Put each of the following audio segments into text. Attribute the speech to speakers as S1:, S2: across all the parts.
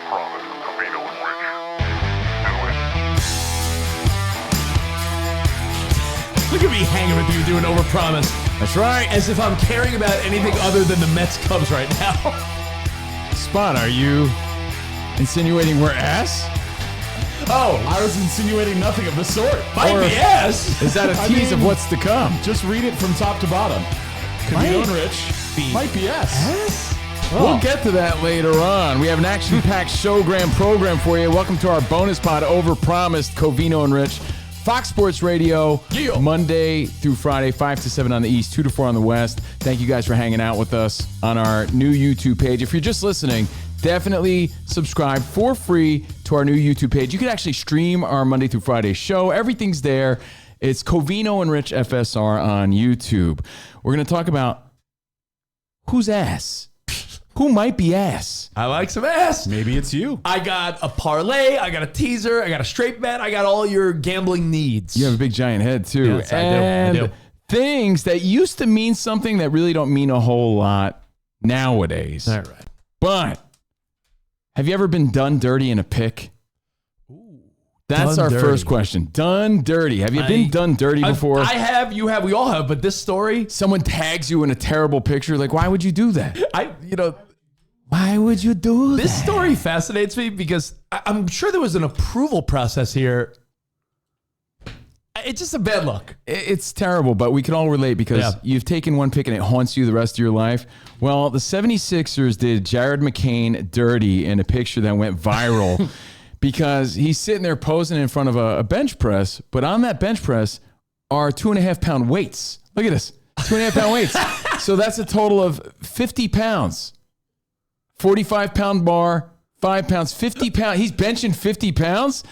S1: Overpromised with Covino and Rich. Do it.
S2: Look at me hanging with you doing Overpromised.
S3: That's right.
S2: As if I'm caring about anything other than the Mets Cubs right now.
S3: Spot, are you insinuating we're ass?
S4: Oh, I was insinuating nothing of the sort.
S2: Might be ass.
S3: Is that a tease of what's to come?
S4: Just read it from top to bottom. Covino and Rich might be ass.
S3: We'll get to that later on. We have an action-packed showgram program for you. Welcome to our bonus pod, Overpromised, Covino and Rich. Fox Sports Radio, Monday through Friday, 5 to 7 on the East, 2 to 4 on the West. Thank you guys for hanging out with us on our new YouTube page. If you're just listening, definitely subscribe for free to our new YouTube page. You can actually stream our Monday through Friday show. Everything's there. It's Covino and Rich FSR on YouTube. We're going to talk about who's ass. Who might be ass?
S2: I like some ass.
S4: Maybe it's you.
S2: I got a parlay. I got a teaser. I got a straight bet. I got all your gambling needs.
S3: You have a big giant head too.
S2: Yes, I do.
S3: Things that used to mean something that really don't mean a whole lot nowadays.
S2: All right.
S3: But have you ever been done dirty in a pick? That's
S2: Done
S3: our
S2: dirty.
S3: first question. Done dirty. Have you been done dirty before?
S2: I have. You have. We all have. But this story,
S3: Someone tags you in a terrible picture. Like, why would you do that? Why would you do that?
S2: This story fascinates me because I'm sure there was an approval process here. It's just a bad look.
S3: It's terrible, but we can all relate because you've taken one pick and it haunts you the rest of your life. Well, the 76ers did Jarred McCain dirty in a picture that went viral because he's sitting there posing in front of a bench press, but on that bench press are 2.5 pound weights. Look at this, 2.5 pound weights. So that's a total of 50 pounds. 45 pound bar, 5 pounds, 50 pounds. He's benching 50 pounds.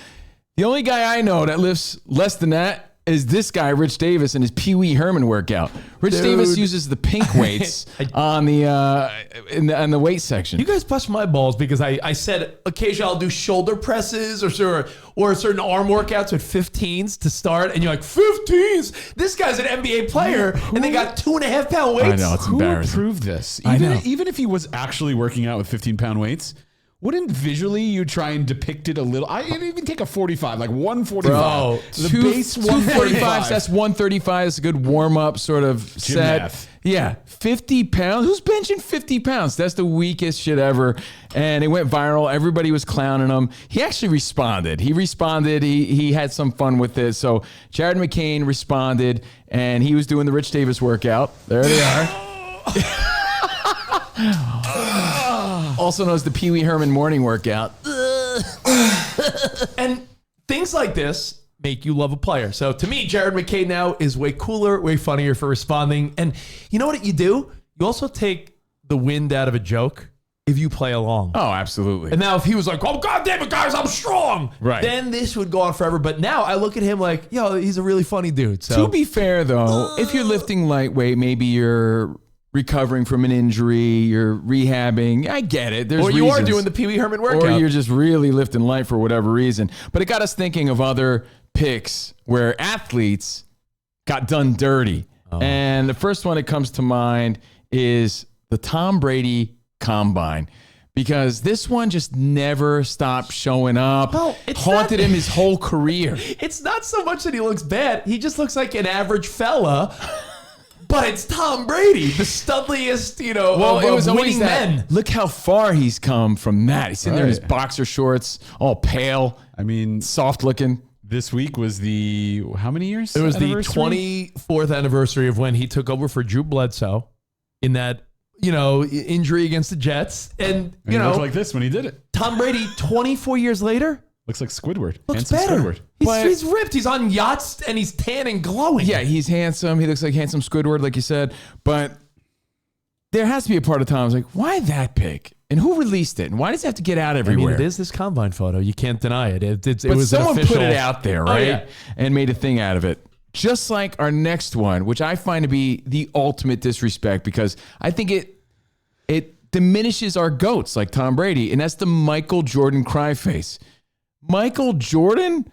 S3: The only guy I know that lifts less than that is this guy, Rich Davis, and his Pee Wee Herman workout. Rich Davis uses the pink weights on the weight section.
S2: You guys bust my balls because I said occasionally I'll do shoulder presses or certain arm workouts with 15s to start, and you're like, 15s? This guy's an NBA player, and they got 2.5 pound weights?
S3: I know, it's
S4: Who
S3: embarrassing.
S4: approved this?
S3: I know.
S4: Even if he was actually working out with 15-pound weights, wouldn't visually you try and depict it a little? I'd even take a 45, like 145.
S2: Bro,
S4: the base 145.
S3: That's 135. That's a good warm-up sort of set.
S4: math.
S3: Yeah, 50 pounds. Who's benching 50 pounds? That's the weakest shit ever. And it went viral. Everybody was clowning him. He actually responded. He had some fun with it. So Jarred McCain responded, and he was doing the Rich Davis workout. There they are. Also known as the Pee Wee Herman morning workout.
S2: And things like this make you love a player. So to me, Jarred McCain now is way cooler, way funnier for responding. And you know what you do? You also take the wind out of a joke if you play along.
S3: Oh, absolutely.
S2: And now if he was like, oh, God damn it, guys, I'm strong.
S3: Right.
S2: Then this would go on forever. But now I look at him like, yo, he's a really funny dude. So
S3: To be fair, though, if you're lifting lightweight, maybe you're recovering from an injury, you're rehabbing. I get it. There's
S2: or you are
S3: reasons.
S2: doing the Pee Wee Herman workout.
S3: Or you're just really lifting light for whatever reason. But it got us thinking of other picks where athletes got done dirty. And the first one that comes to mind is the Tom Brady Combine. Because this one just never stopped showing up.
S2: Well, it's
S3: haunted
S2: not-
S3: him his whole career.
S2: It's not so much that he looks bad. He just looks like an average fella. But it's Tom Brady, the studliest,
S3: Well, it was
S2: of
S3: always
S2: winning
S3: that.
S2: men.
S3: Look how far he's come from that. He's sitting there in his
S4: Right.
S3: boxer shorts, all pale,
S4: I mean,
S3: soft looking.
S4: this week was the, how many years?
S2: It was the
S4: anniversary?
S2: 24th anniversary of when he took over for Drew Bledsoe in that, injury against the Jets. And,
S4: And he looked like this when he did it.
S2: Tom Brady, 24 years later,
S4: Looks like Squidward.
S2: looks
S4: Handsome
S2: better.
S4: Squidward.
S2: He's ripped. He's on yachts and he's tan and glowing.
S3: Yeah, he's handsome. He looks like handsome Squidward, like you said. But there has to be a part of Tom's like, why that pick? And who released it? And why does it have to get out
S2: I
S3: everywhere?
S2: mean, it is this combine photo. You can't deny it. It
S3: But
S2: was
S3: someone
S2: an official,
S3: put it out there, right?
S2: yeah.
S3: And made a thing out of it. Just like our next one, which I find to be the ultimate disrespect because I think it diminishes our GOATs like Tom Brady, and that's the Michael Jordan cry face. Michael Jordan,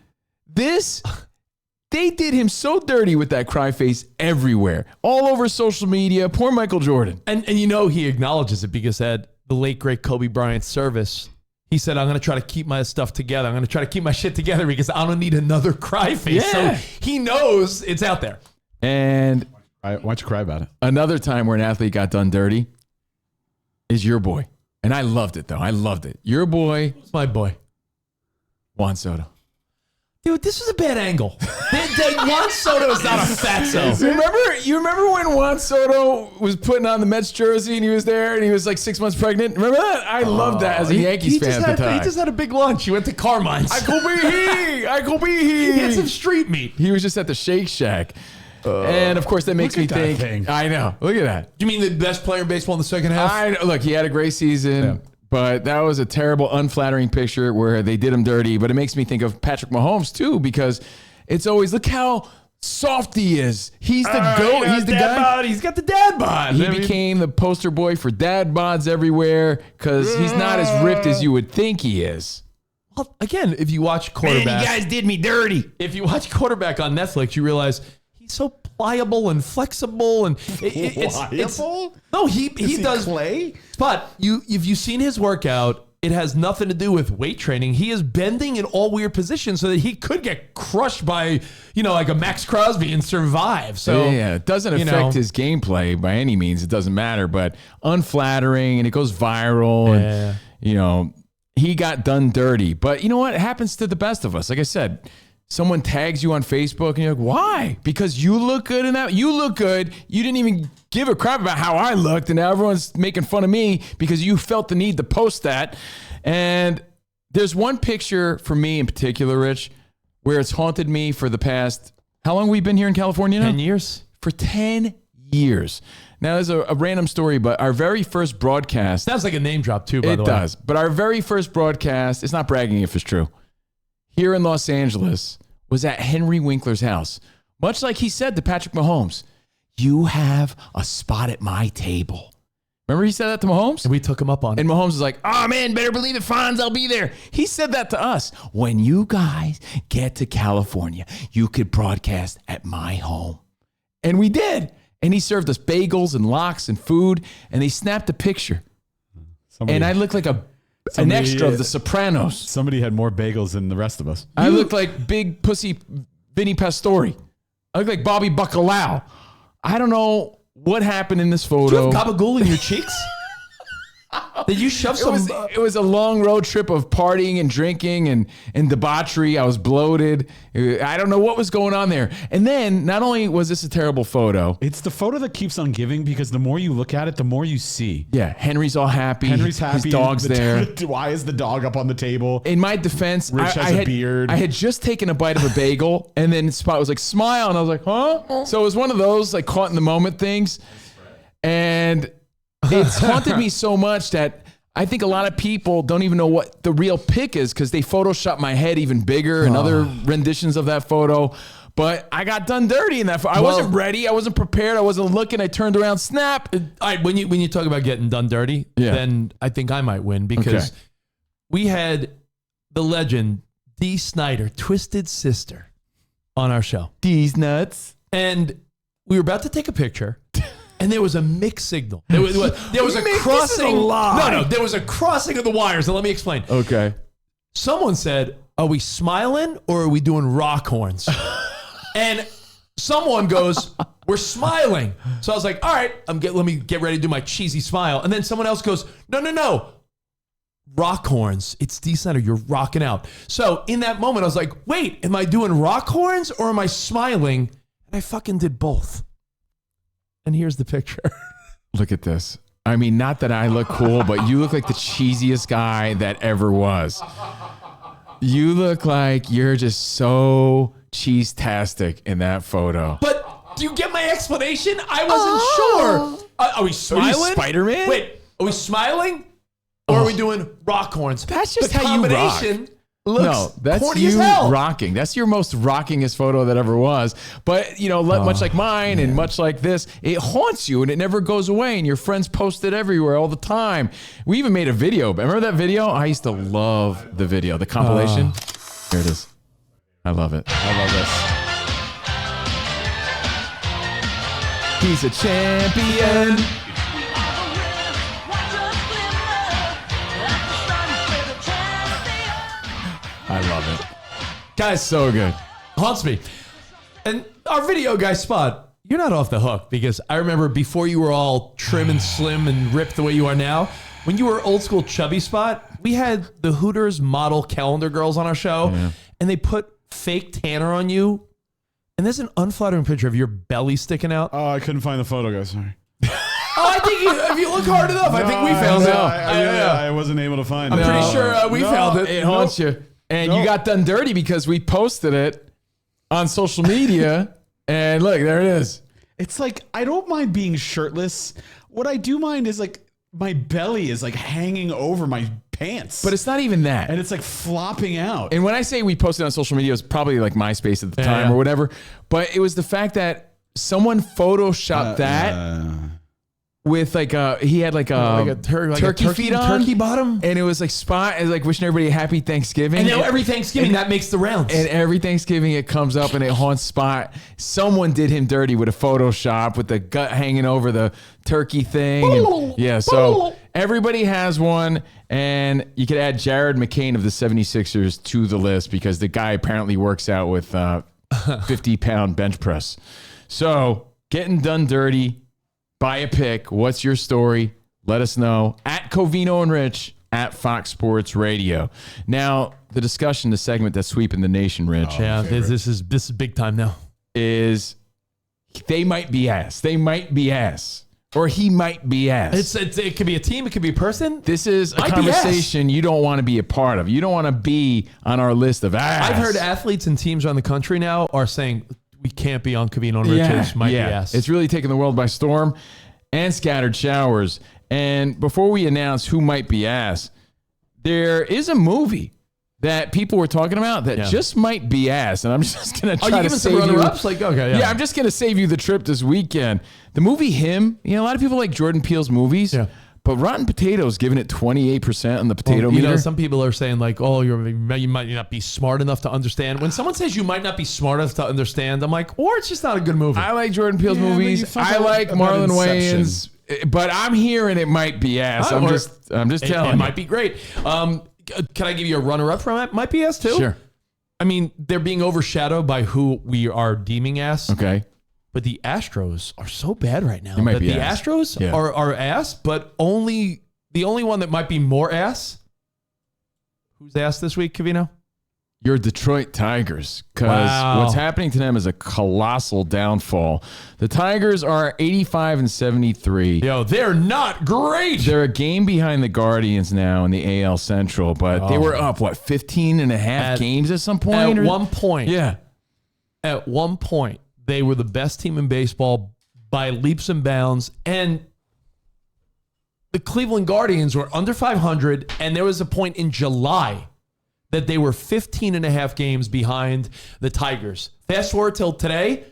S3: they did him so dirty with that cry face everywhere, all over social media. Poor Michael Jordan.
S2: And he acknowledges it because at the late, great Kobe Bryant's service, he said, I'm going to try to keep my stuff together. I'm going to try to keep my shit together because I don't need another cry face.
S3: Yeah.
S2: So he knows it's out there.
S3: And
S4: Why don't you cry about it?
S3: another time where an athlete got done dirty is your boy. And I loved it, though. I loved it. Your boy,
S2: It's my boy.
S3: Juan Soto.
S2: Dude, this was a bad angle. Juan Soto is not a fatso.
S3: You remember when Juan Soto was putting on the Mets jersey and he was there and he was like 6 months pregnant? Remember that? I loved that as a Yankees fan at the time.
S2: He just had a big lunch. He went to Carmine's.
S3: I could be he. I could be he.
S2: He had some street meat.
S3: He was just at the Shake Shack. And of course, that makes me
S4: Look at that
S3: think.
S4: thing.
S3: I know. Look at that.
S2: You mean the best player in baseball in the second half?
S3: I know. Look, he had a great season, but that was a terrible, unflattering picture where they did him dirty. But it makes me think of Patrick Mahomes too, because it's always look how soft he is. He's the GOAT. He's the guy.
S2: Bod. He's got the dad bod.
S3: He became the poster boy for dad bods everywhere because he's not as ripped as you would think he is.
S2: Well, again, if you watch quarterback,
S3: you guys did me dirty.
S2: if you watch quarterback on Netflix, you realize he's so pliable and flexible and
S4: Pliable?
S2: no, he does
S4: clay.
S2: But if you've seen his workout, it has nothing to do with weight training. He is bending in all weird positions so that he could get crushed by, like a Max Crosby and survive. So
S3: Yeah, it doesn't affect his gameplay by any means. It doesn't matter, but unflattering and it goes viral. And, he got done dirty. But you know what? It happens to the best of us. Like I said, someone tags you on Facebook and you're like, why? Because you look good in that. You look good. You didn't even give a crap about how I looked. And now everyone's making fun of me because you felt the need to post that. And there's one picture for me in particular, Rich, where it's haunted me for the past, how long have we been here in California now?
S2: 10 years.
S3: For 10 years. Now, there's a random story, but our very first broadcast.
S2: Sounds like a name drop too, by the way.
S3: It does. But our very first broadcast, it's not bragging if it's true, here in Los Angeles was at Henry Winkler's house. Much like he said to Patrick Mahomes, you have a spot at my table. Remember he said that to Mahomes?
S2: And we took him up on it.
S3: And Mahomes was like, oh man, better believe it, Fonz, I'll be there. He said that to us. When you guys get to California, you could broadcast at my home. And we did. And he served us bagels and lox and food. And they snapped a picture. And I looked like an extra of The Sopranos.
S4: Somebody had more bagels than the rest of us.
S3: I looked like big pussy Vinny Pastore. I looked like Bobby Bacalao. I don't know what happened in this photo.
S2: Do you have gabagool in your cheeks? Did you shove some?
S3: It was a long road trip of partying and drinking and debauchery. I was bloated. I don't know what was going on there. And then not only was this a terrible photo.
S4: It's the photo that keeps on giving because the more you look at it, the more you see.
S3: Yeah, Henry's all happy.
S4: Henry's happy.
S3: His dog's there.
S4: Why is the dog up on the table?
S3: In my defense,
S4: Rich has a beard.
S3: I had just taken a bite of a bagel, and then Spot was like, smile. And I was like, huh? So it was one of those like caught in the moment things. And it's haunted me so much that I think a lot of people don't even know what the real pic is because they Photoshopped my head even bigger and other renditions of that photo. But I got done dirty in that photo. I wasn't ready. I wasn't prepared. I wasn't looking. I turned around, snap.
S2: All right, when you talk about getting done dirty, then I think I might win because we had the legend Dee Snider, Twisted Sister, on our show.
S3: These nuts.
S2: And we were about to take a picture. And there was a mixed signal. There was a crossing. No, there was a crossing of the wires. And let me explain.
S3: Okay.
S2: Someone said, "Are we smiling or are we doing rock horns?" And someone goes, "We're smiling." So I was like, "All right, let me get ready to do my cheesy smile." And then someone else goes, "No, rock horns. It's Dee Snider. You're rocking out." So in that moment, I was like, "Wait, am I doing rock horns or am I smiling?" And I fucking did both. And here's the picture.
S3: Look at this. I mean, not that I look cool, but you look like the cheesiest guy that ever was. You look like you're just so cheese-tastic in that photo.
S2: But do you get my explanation? I wasn't sure. Are we smiling?
S3: Are you Spider-Man?
S2: Wait, are we smiling? Or are we doing rock horns?
S3: That's just
S2: the
S3: how you rock.
S2: combination looks
S3: No, that's
S2: corny
S3: you
S2: as hell.
S3: rocking. That's your most rockingest photo that ever was. But, much like mine and much like this, it haunts you and it never goes away. And your friends post it everywhere all the time. We even made a video. Remember that video? I used to love the video, the compilation. Here it is. I love it.
S4: I love this.
S3: He's a champion.
S2: Guys,
S3: So good.
S2: haunts me. And our video guy Spot, you're not off the hook because I remember before you were all trim and slim and ripped the way you are now, when you were old school chubby Spot, we had the Hooters model calendar girls on our show, and they put fake tanner on you. And there's an unflattering picture of your belly sticking out.
S4: Oh, I couldn't find the photo, guys. Sorry.
S2: I think if you look hard enough, I think we found it.
S4: I wasn't able to find it.
S2: I'm pretty sure we found it.
S3: It haunts you. And you got done dirty because we posted it on social media. And look, there it is.
S4: It's like, I don't mind being shirtless. What I do mind is like my belly is like hanging over my pants.
S3: But it's not even that.
S4: And it's like flopping out.
S3: And when I say we posted on social media, it was probably like MySpace at the time or whatever. But it was the fact that someone photoshopped that with like he had like a turkey feet on,
S2: turkey bottom,
S3: and it was like Spot and like wishing everybody a happy Thanksgiving.
S2: And now every Thanksgiving that makes the rounds.
S3: And every Thanksgiving it comes up and it haunts Spot. Someone did him dirty with a Photoshop with the gut hanging over the turkey thing. And, yeah, so everybody has one, and you could add Jarred McCain of the 76ers to the list because the guy apparently works out with 50-pound bench press. So getting done dirty. Buy a pick. What's your story? Let us know at Covino and Rich at Fox Sports Radio. Now, the discussion, the segment that's sweeping the nation, Rich.
S2: This is big time now.
S3: Is they might be ass. They might be ass. Or he might be ass.
S2: It could be a team. It could be a person.
S3: This is a conversation you don't want to be a part of. You don't want to be on our list of ass.
S2: I've heard athletes and teams around the country now are saying, we can't be on Covino and Rich's. Might be ass.
S3: It's really taking the world by storm and scattered showers. And before we announce who might be ass, there is a movie that people were talking about that just might be ass. And I'm just going to try to save you.
S2: Runner-ups? Like, okay,
S3: yeah, I'm just going to save you the trip this weekend. The movie Him, a lot of people like Jordan Peele's movies. Yeah. But Rotten Potatoes giving it 28% on the potato meter.
S2: Some people are saying like, oh, you might not be smart enough to understand. When someone says you might not be smart enough to understand, I'm like, or it's just not a good movie.
S3: I like Jordan Peele's movies. I like Marlon Wayans. But I'm hearing it might be ass. I'm just telling you.
S2: It might be great. Can I give you a runner-up from it? Might be ass too.
S3: Sure.
S2: I mean, they're being overshadowed by who we are deeming ass.
S3: Okay.
S2: But the Astros are so bad right now
S3: that
S2: the Astros are ass, but the only one that might be more ass. Who's ass this week, Covino?
S3: Your Detroit Tigers, because what's happening to them is a colossal downfall. The Tigers are 85-73.
S2: Yo, they're not great.
S3: They're a game behind the Guardians now in the AL Central, but they were up, 15 and a half games at some point?
S2: At one point.
S3: Yeah.
S2: At one point. They were the best team in baseball by leaps and bounds. And the Cleveland Guardians were under 500. And there was a point in July that they were 15 and a half games behind the Tigers. Fast forward till today,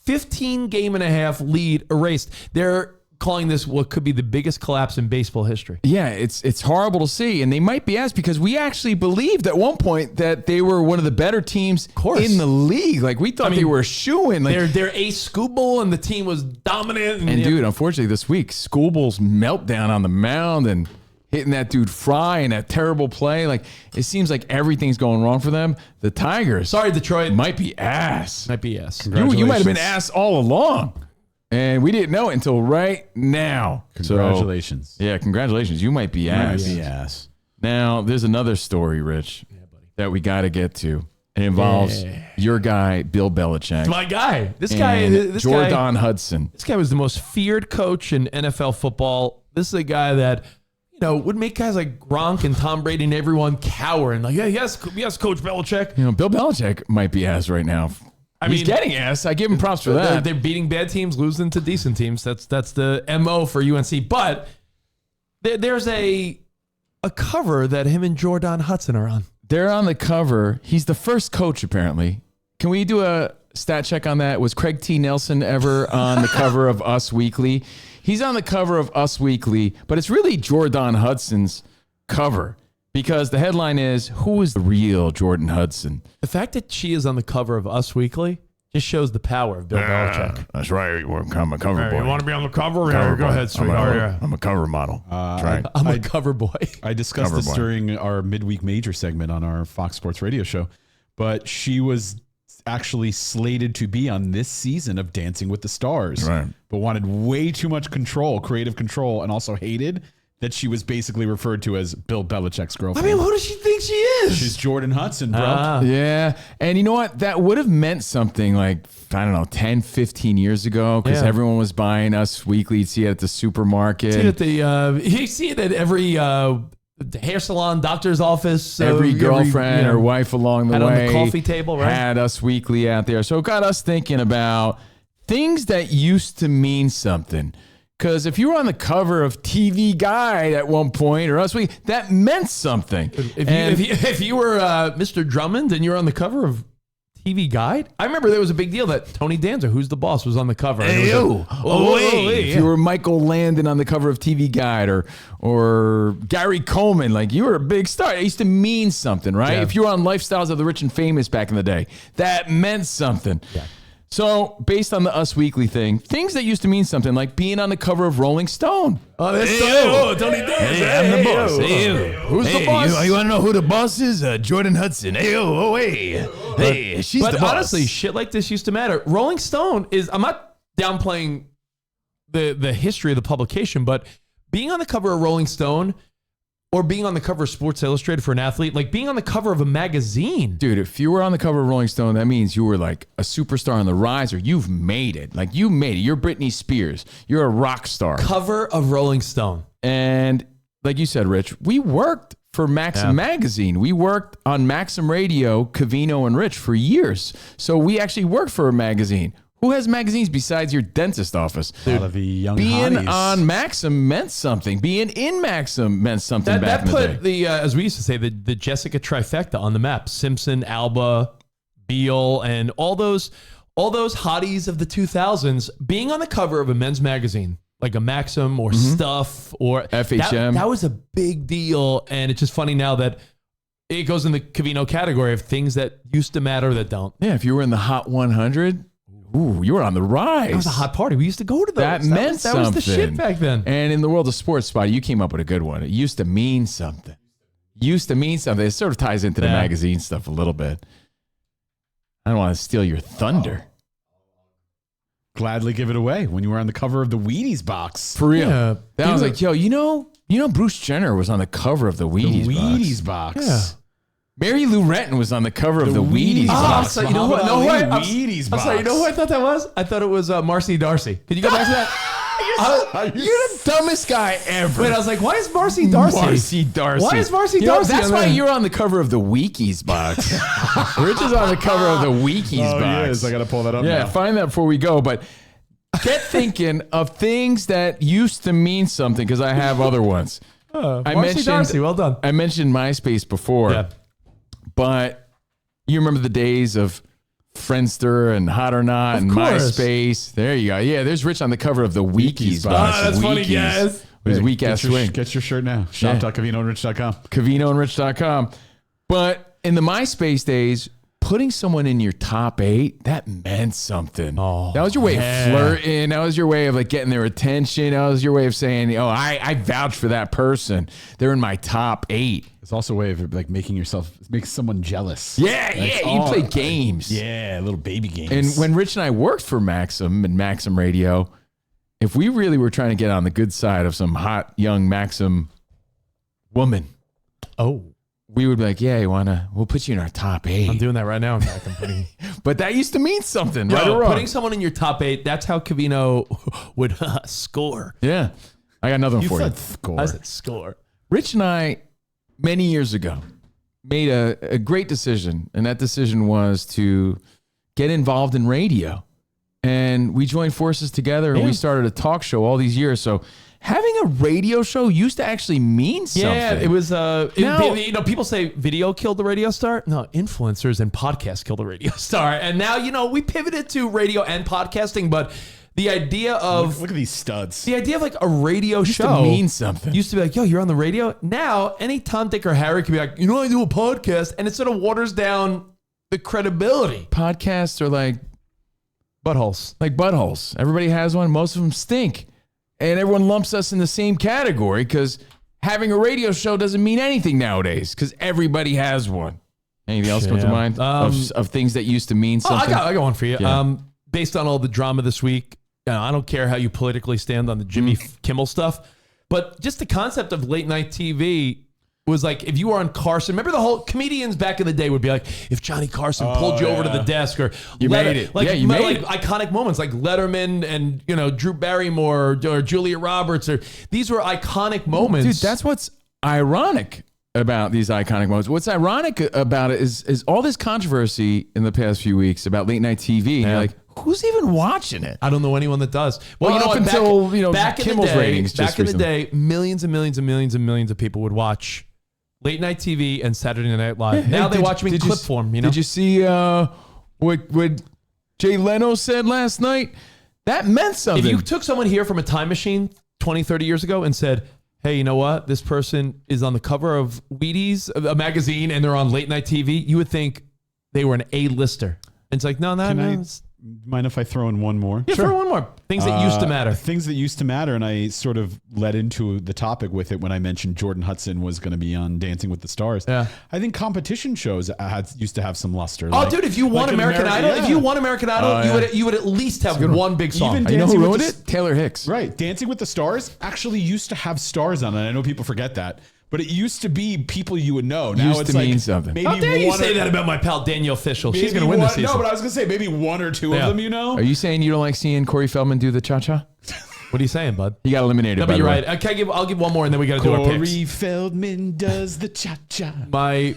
S2: 15 game and a half lead erased. They're calling this what could be the biggest collapse in baseball history.
S3: Yeah, it's horrible to see. And they might be asked because we actually believed at one point that they were one of the better teams in the league. Like we thought they were a shoo-in. Like
S2: their ace Skubal and the team was dominant.
S3: And dude, unfortunately this week, Skubal's meltdown on the mound and hitting that dude Fry and that terrible play. Like it seems like everything's going wrong for them. The Tigers,
S2: sorry Detroit,
S3: might be ass.
S2: Might be ass.
S3: You might have been ass all along. And we didn't know it until right now.
S4: Congratulations.
S3: So, congratulations. You might be ass.
S4: You might be ass.
S3: Now, there's another story, Rich, that we got to get to. It involves your guy, Bill Belichick.
S2: My guy. This guy,
S3: Jordon Hudson.
S2: This guy was the most feared coach in NFL football. This is a guy that, would make guys like Gronk and Tom Brady and everyone cower and like, yes, Coach Belichick.
S3: Bill Belichick might be ass right now. He's getting ass. I give him props for that.
S2: They're beating bad teams, losing to decent teams. That's the MO for UNC. But there's a cover that him and Jordon Hudson are on.
S3: They're on the cover. He's the first coach, apparently. Can we do a stat check on that? Was Craig T. Nelson ever on the cover of Us Weekly? He's on the cover of Us Weekly, but it's really Jordon Hudson's cover. Because the headline is, who is the real Jordan Hudson?
S2: The fact that she is on the cover of Us Weekly just shows the power of Bill Belichick.
S3: That's right. I'm a cover boy.
S2: You want to be on the cover? Go ahead, sweetheart.
S3: I'm a cover model. That's right.
S2: I'm a cover boy.
S4: I discussed this during our midweek major segment on our Fox Sports Radio show. but she was actually slated to be on this season of Dancing with the Stars,
S3: Right.
S4: but wanted way too much control, creative control, and also hated that she was basically referred to as Bill Belichick's
S2: I
S4: girlfriend.
S2: mean, who does she think she is?
S4: She's Jordon Hudson, bro.
S3: Yeah. And you know what? That would have meant something like, I don't know, 10, 15 years ago, because
S2: Yeah.
S3: everyone was buying Us Weekly. You'd see it at the supermarket.
S2: See it at the you see it at every hair salon, doctor's office.
S3: Every girlfriend or wife along the
S2: had
S3: way
S2: on the coffee table, right?
S3: had Us Weekly out there. So it got us thinking about things that used to mean something. Because if you were on the cover of TV Guide at one point or Us Weekly, that meant something.
S2: If you were Mr. Drummond and you were on the cover of TV Guide, I remember there was a big deal that Tony Danza, who's the boss, was on the cover. And it was
S3: If you were Michael Landon on the cover of TV Guide or Gary Coleman, like you were a big star. It used to mean something, right?
S2: Yeah.
S3: If you were on Lifestyles of the Rich and Famous back in the day, that meant something. Yeah. So based on the Us Weekly thing, things that used to mean something, like being on the cover of Rolling Stone.
S2: Oh, that's Tony Danza.
S3: Hey, I'm the boss. Hey,
S2: who's the boss?
S3: You want to know who the boss is? Jordan Hudson. Hey, she's
S2: But
S3: the boss.
S2: honestly, shit like this used to matter. Rolling Stone is, I'm not downplaying the history of the publication, but being on the cover of Rolling Stone or being on the cover of Sports Illustrated for an athlete, like being on the cover of a magazine.
S3: Dude, if you were on the cover of Rolling Stone, that means you were like a superstar on the rise, or you've made it. Like you made it. You're Britney Spears. You're a rock star.
S2: Cover of Rolling Stone.
S3: And like you said, Rich, we worked for Maxim Magazine. We worked on Maxim Radio, Covino and Rich for years. So we actually worked for a magazine. Who has magazines besides your dentist office?
S4: A lot of the young
S3: Being
S4: hotties.
S3: on Maxim meant something. Being in Maxim meant something back
S2: That
S3: in the day.
S2: put the, as we used to say, the Jessica trifecta on the map. Simpson, Alba, Beal, and all those hotties of the 2000s being on the cover of a men's magazine, like a Maxim or Stuff or
S3: FHM.
S2: That was a big deal. And it's just funny now that it goes in the Covino category of things that used to matter that don't.
S3: Yeah, if you were in the Hot 100, ooh, you were on the rise.
S2: It was a hot party. We used to go to those.
S3: That meant
S2: that was the
S3: something.
S2: shit back then.
S3: And in the world of sports, Spotty, you came up with a good one. It used to mean something. Used to mean something. It sort of ties into the magazine stuff a little bit. I don't want to steal your thunder.
S4: Gladly give it away when you were on the cover of the Wheaties box.
S3: For real.
S2: Yeah.
S3: I was like, yo, you know Bruce Jenner was on the cover of the Wheaties,
S4: The Wheaties
S3: box.
S4: box.
S2: Yeah.
S3: Mary Lou Retton was on the cover of the Wheaties box.
S2: So you know what? No,
S4: Muhammad
S2: wait,
S4: Ali Wheaties
S2: I'm
S4: box.
S2: sorry. You know who I thought that was? I thought it was Marcy Darcy. Could you go back to that?
S3: You're the dumbest guy ever.
S2: Wait, I was like, why is Marcy Darcy?
S3: Marcy Darcy.
S2: Why is Marcy
S3: You know,
S2: Darcy?
S3: that's
S2: on
S3: why
S2: there?
S3: you're on the cover of the Weekies box. Rich is on the cover of the Weekies
S4: Oh,
S3: box.
S4: yes. I got to pull that up
S3: Yeah,
S4: now.
S3: find that before we go. But get thinking of things that used to mean something, because I have other ones.
S2: Marcy Darcy, well done.
S3: I mentioned MySpace before,
S2: Yeah.
S3: but you remember the days of Friendster and Hot or Not and
S2: course.
S3: MySpace. There you go. Yeah, there's Rich on the cover of the Weekies box.
S2: Ah, that's funny,
S3: Weekies.
S2: guys.
S3: With his weak ass swing.
S4: Get your shirt now. Shop.covinoandrich.com.
S3: CovinoandRich.com. But in the MySpace days, putting someone in your top 8, that meant something.
S2: Oh,
S3: that was your way
S2: yeah.
S3: of flirting. That was your way of like getting their attention. That was your way of saying, oh, I vouch for that person. They're in my top 8.
S4: It's also a way of like make someone jealous.
S3: Yeah,
S4: That's
S3: you
S4: all-
S3: play games.
S4: Yeah, little baby games.
S3: And when Rich and I worked for Maxim and Maxim Radio, if we really were trying to get on the good side of some hot young Maxim woman, we would be like, yeah, we'll put you in our top 8.
S2: I'm doing that right now. In fact, I'm putting.
S3: But that used to mean something, right or
S2: Yo,
S3: wrong?
S2: putting someone in your top 8, that's how Covino would score.
S3: Yeah. I got another one
S4: you
S3: for you.
S4: said score.
S2: I said score.
S3: Rich and I, many years ago, made a great decision. And that decision was to get involved in radio. And we joined forces together and we started a talk show all these years. So having a radio show used to actually mean something.
S2: Yeah, it was.
S3: Now-
S2: People say video killed the radio star. No, influencers and podcasts killed the radio star. And now, we pivoted to radio and podcasting. But the idea of
S4: Look at these studs.
S2: the idea of like a radio
S3: used
S2: show
S3: to mean something.
S2: used to be like, yo, you're on the radio. Now, any Tom, Dick, or Harry could be like, I do a podcast, and it sort of waters down the credibility.
S3: Podcasts are like buttholes. Everybody has one. Most of them stink. And everyone lumps us in the same category because having a radio show doesn't mean anything nowadays because everybody has one. Anything else come to mind of things that used to mean something?
S2: I got one for you.
S3: Yeah.
S2: Based on all the drama this week, I don't care how you politically stand on the Jimmy Kimmel stuff, but just the concept of late night TV was like, if you were on Carson, remember the whole comedians back in the day would be like, if Johnny Carson pulled you over to the desk, or
S3: you made it.
S2: Like,
S3: you made it.
S2: Iconic moments like Letterman and Drew Barrymore or Julia Roberts, or these were iconic moments.
S3: Dude, that's what's ironic about these iconic moments. What's ironic about it is all this controversy in the past few weeks about late night TV. And you're like, who's even watching it?
S2: I don't know anyone that does. Well,
S3: up until
S2: back
S3: Kimmel's ratings.
S2: Back in the day, millions and millions and millions and millions of people would watch late night TV and Saturday Night Live. Now they watch me in clip form. Did
S3: you see what Jay Leno said last night? That meant something.
S2: If you took someone here from a time machine 20, 30 years ago and said, hey, you know what? This person is on the cover of Wheaties, a magazine, and they're on late night TV, you would think they were an A-lister. And it's like, no.
S4: Mind if I throw in one more?
S2: Yeah, throw one more. Things that used to matter.
S4: Things that used to matter, and I sort of led into the topic with it when I mentioned Jordon Hudson was going to be on Dancing with the Stars.
S2: Yeah.
S4: I think competition shows used to have some luster.
S2: Dude, if you won American Idol, you would at least have one big song.
S4: Even
S3: you know who
S4: Dancing
S3: wrote
S4: with
S3: it? Taylor Hicks.
S4: Right. Dancing with the Stars actually used to have stars on it. I know people forget that. But it used to be people you would know. Now
S3: Used
S4: it's
S3: to
S4: like
S3: mean something.
S4: Maybe
S2: How dare you
S4: one
S2: say
S4: or-
S2: that about my pal Danielle Fishel? She's
S4: maybe
S2: going to win this
S4: one-
S2: season.
S4: No, but I was going to say maybe one or two of them, you know?
S3: Are you saying you don't like seeing Corey Feldman do the cha-cha?
S2: What are you saying, bud?
S3: He got eliminated.
S2: No,
S3: by
S2: but you're
S3: the way.
S2: right. I'll give one more, and then we got to do our picks.
S4: Corey Feldman does the cha-cha.
S2: My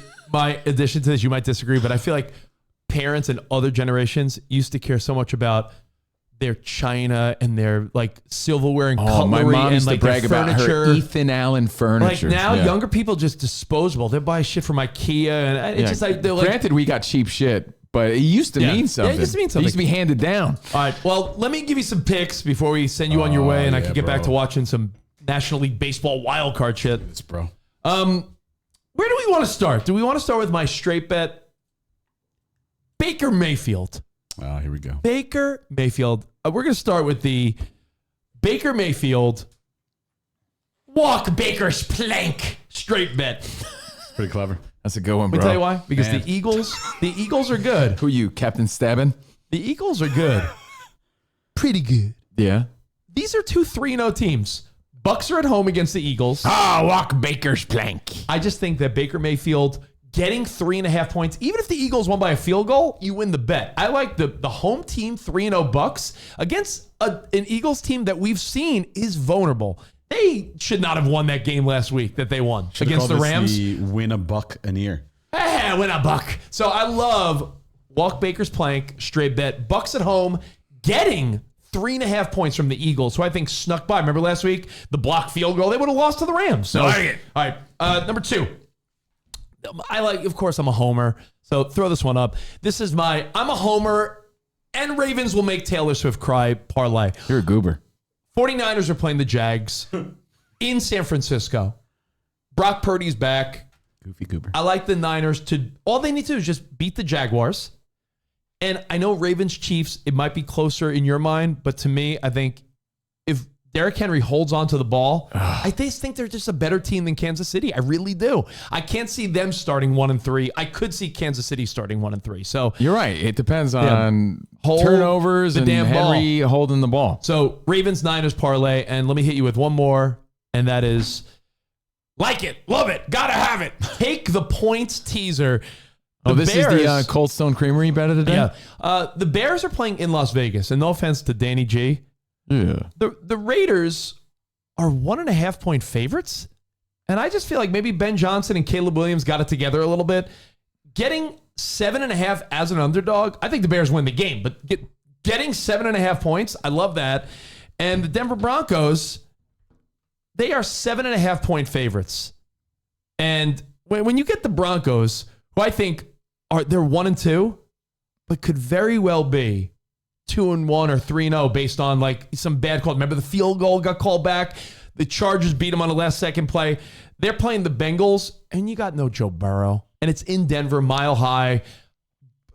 S2: addition to this, you might disagree, but I feel like parents and other generations used to care so much about their china and their like silverware and cutlery
S3: my mom
S2: and
S3: used
S2: like
S3: to brag
S2: their
S3: about
S2: furniture.
S3: her Ethan Allen furniture.
S2: Like now,
S3: Yeah.
S2: younger people just disposable. They buy shit from IKEA, and it's just like they're like.
S3: Granted, we got cheap shit, but it used to mean something.
S2: Yeah, it used to mean something.
S3: It used to be handed down.
S2: All right, well, let me give you some picks before we send you on your way, and I can get back
S4: bro.
S2: to watching some National League Baseball wild card shit.
S4: Yes, bro.
S2: Where do we want to start? Do we want to start with my straight bet? Baker Mayfield.
S4: Oh, here we go.
S2: Baker Mayfield. We're going to start with the Baker Mayfield walk Baker's plank straight bet.
S4: Pretty clever.
S3: That's a good one,
S2: Let me
S3: bro.
S2: tell you why. Because
S4: Man.
S2: the Eagles are good.
S3: Who you, Captain Stabbin?
S2: The Eagles are good. Pretty good.
S3: Yeah.
S2: These are two 3-0 teams. Bucks are at home against the Eagles.
S3: Walk Baker's plank.
S2: I just think that Baker Mayfield getting 3.5 points, even if the Eagles won by a field goal, you win the bet. I like the home team 3-0 Bucks against an Eagles team that we've seen is vulnerable. They should not have won that game last week that they won against the Rams.
S4: Win a buck an ear.
S2: Win a buck. So I love walk Baker's plank, straight bet. Bucks at home getting 3.5 points from the Eagles, who I think snuck by. Remember last week, the block field goal, they would have lost to the Rams. So, all right. Number 2. Of course, I'm a homer. So throw this one up. This is I'm a homer, and Ravens will make Taylor Swift cry parlay.
S3: You're a goober.
S2: 49ers are playing the Jags in San Francisco. Brock Purdy's back.
S3: Goofy goober.
S2: I like the Niners all they need to do is just beat the Jaguars. And I know Ravens Chiefs, it might be closer in your mind, but to me, I think if Derrick Henry holds on to the ball, I just think they're just a better team than Kansas City. I really do. I can't see them starting 1-3. I could see Kansas City starting 1-3. So
S3: You're right. It depends on
S2: Hold
S3: turnovers
S2: the
S3: and
S2: damn
S3: Henry holding the ball.
S2: So Ravens Niners parlay, and let me hit you with one more, and that is like it, love it, gotta have it. Take the points teaser.
S3: This is the Cold Stone Creamery bet of the day?
S2: Yeah. The Bears are playing in Las Vegas, and no offense to Danny G.
S3: Yeah.
S2: The Raiders are 1.5 point favorites. And I just feel like maybe Ben Johnson and Caleb Williams got it together a little bit. Getting 7.5 as an underdog, I think the Bears win the game, but getting 7.5 points, I love that. And the Denver Broncos, they are 7.5 point favorites. And when you get the Broncos, who I think they're 1-2, but could very well be 2-1 or 3-0 based on like some bad call. Remember the field goal got called back. The Chargers beat them on the last second play. They're playing the Bengals, and you got no Joe Burrow. And it's in Denver, Mile High.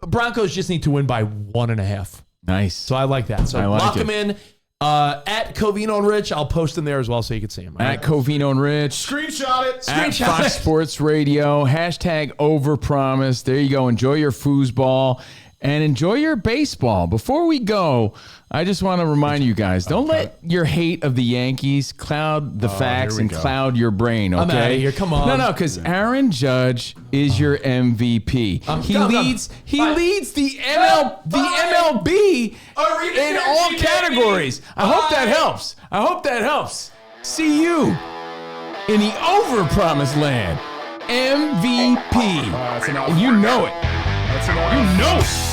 S2: Broncos just need to win by 1.5.
S3: Nice.
S2: So I like that. So lock them in. At Covino and Rich, I'll post them there as well so you can see them.
S3: At Covino and Rich.
S4: Screenshot it.
S3: At Fox Sports Radio. Hashtag Overpromised. There you go. Enjoy your foosball and enjoy your baseball. Before we go, I just want to remind you guys, don't let your hate of the Yankees cloud the facts and cloud your brain, okay?
S2: I'm outta here. Come on.
S3: No, because Aaron Judge is your MVP. He leads the MLB in all categories. I hope that helps. See you in the Overpromised land. MVP. And you know it.
S4: That's enough.
S3: You know it.